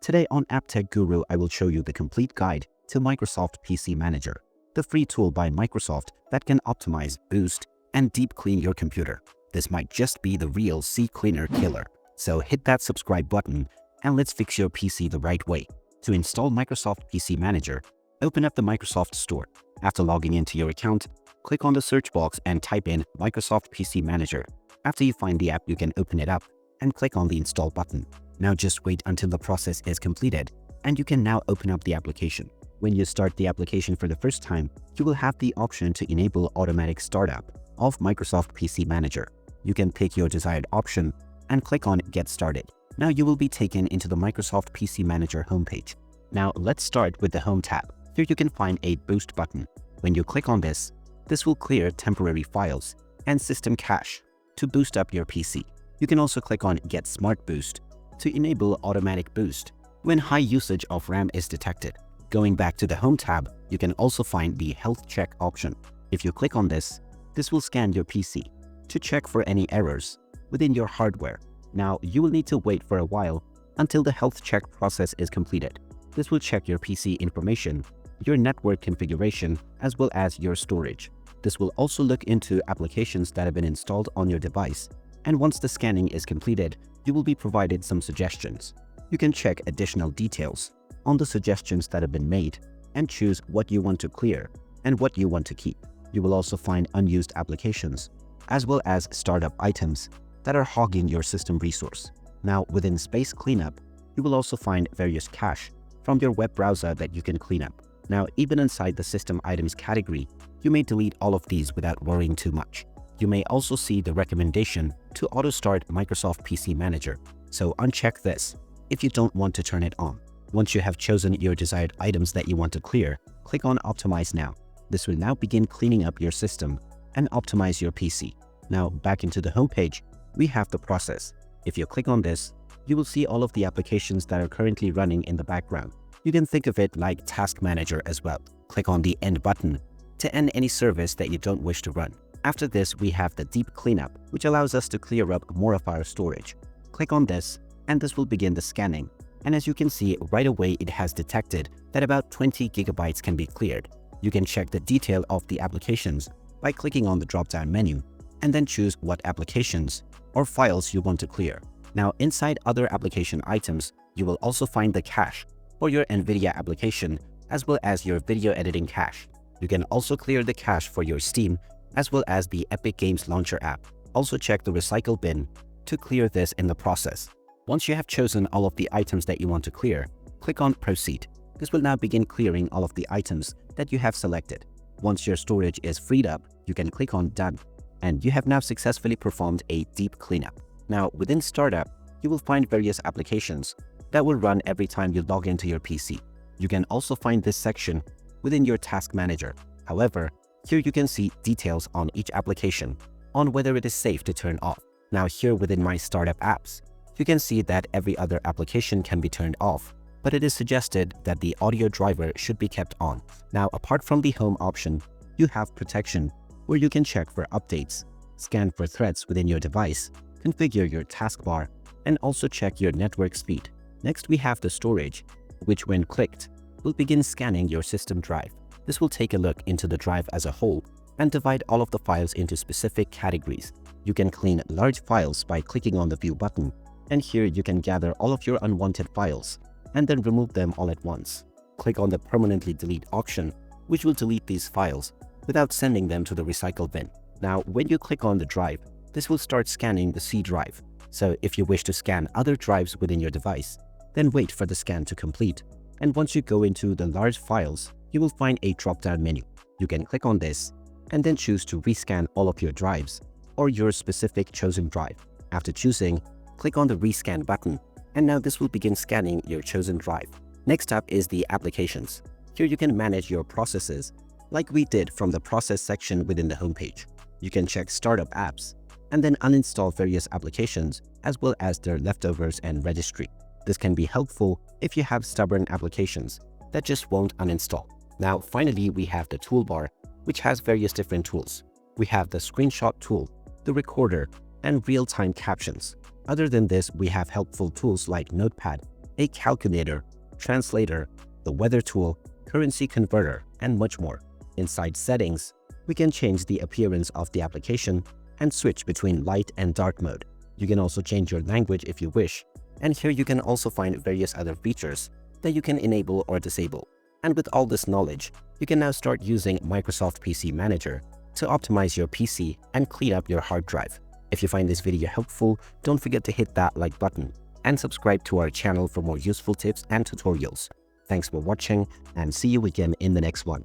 Today on AppTech Guru, I will show you the complete guide to Microsoft PC Manager, the free tool by Microsoft that can optimize, boost, and deep clean your computer. This might just be the real CCleaner killer. So hit that subscribe button and let's fix your PC the right way. To install Microsoft PC Manager, open up the Microsoft Store. After logging into your account, click on the search box and type in Microsoft PC Manager. After you find the app, you can open it up and click on the install button. Now just wait until the process is completed and you can now open up the application. When you start the application for the first time, you will have the option to enable automatic startup of Microsoft PC Manager. You can pick your desired option and click on Get Started. Now you will be taken into the Microsoft PC Manager homepage. Now let's start with the Home tab. Here you can find a Boost button. When you click on this will clear temporary files and system cache to boost up your PC. You can also click on Get Smart Boost to enable automatic boost when high usage of RAM is detected. Going back to the Home tab, you can also find the Health Check option. If you click on this will scan your PC to check for any errors within your hardware. Now, you will need to wait for a while until the health check process is completed. This will check your PC information, your network configuration, as well as your storage. This will also look into applications that have been installed on your device. And once the scanning is completed, you will be provided some suggestions. You can check additional details on the suggestions that have been made and choose what you want to clear and what you want to keep. You will also find unused applications as well as startup items that are hogging your system resource. Now, within Space Cleanup, you will also find various cache from your web browser that you can clean up. Now, even inside the System Items category, you may delete all of these without worrying too much. You may also see the recommendation to auto-start Microsoft PC Manager, so uncheck this if you don't want to turn it on. Once you have chosen your desired items that you want to clear, click on Optimize Now. This will now begin cleaning up your system and optimize your PC. Now, back into the home page, we have the process. If you click on this, you will see all of the applications that are currently running in the background. You can think of it like Task Manager as well. Click on the End button to end any service that you don't wish to run. After this, we have the Deep Cleanup, which allows us to clear up more of our storage. Click on this, and this will begin the scanning. And as you can see, right away it has detected that about 20 gigabytes can be cleared. You can check the detail of the applications by clicking on the drop-down menu, and then choose what applications or files you want to clear. Now, inside other application items, you will also find the cache for your NVIDIA application as well as your video editing cache. You can also clear the cache for your Steam as well as the Epic Games Launcher app. Also check the recycle bin to clear this in the process. Once you have chosen all of the items that you want to clear, click on Proceed. This will now begin clearing all of the items that you have selected. Once your storage is freed up, you can click on Done, and you have now successfully performed a deep cleanup. Now, within Startup, you will find various applications that will run every time you log into your PC. You can also find this section within your Task Manager. However, here you can see details on each application on whether it is safe to turn off. Now, here within my Startup apps, you can see that every other application can be turned off, but it is suggested that the audio driver should be kept on. Now, apart from the Home option, you have Protection, where you can check for updates, scan for threats within your device, configure your taskbar, and also check your network speed. Next, we have the Storage, which when clicked, will begin scanning your system drive. This will take a look into the drive as a whole and divide all of the files into specific categories. You can clean large files by clicking on the View button, and here you can gather all of your unwanted files and then remove them all at once. Click on the Permanently Delete option, which will delete these files without sending them to the recycle bin. Now, when you click on the drive, this will start scanning the C drive. So if you wish to scan other drives within your device, then wait for the scan to complete. And once you go into the large files, you will find a drop-down menu. You can click on this and then choose to rescan all of your drives or your specific chosen drive. After choosing, click on the Rescan button, and now this will begin scanning your chosen drive. Next up is the Applications. Here you can manage your processes like we did from the Process section within the homepage. You can check Startup apps and then uninstall various applications as well as their leftovers and registry. This can be helpful if you have stubborn applications that just won't uninstall. Now, finally, we have the toolbar, which has various different tools. We have the Screenshot tool, the Recorder, and real-time captions. Other than this, we have helpful tools like Notepad a calculator, translator, the weather tool, currency converter, and much more. Inside Settings, we can change the appearance of the application and switch between light and dark mode. You can also change your language if you wish, and here you can also find various other features that you can enable or disable. And with all this knowledge, you can now start using Microsoft PC Manager to optimize your PC and clean up your hard drive. If you find this video helpful, don't forget to hit that like button and subscribe to our channel for more useful tips and tutorials. Thanks for watching, and see you again in the next one.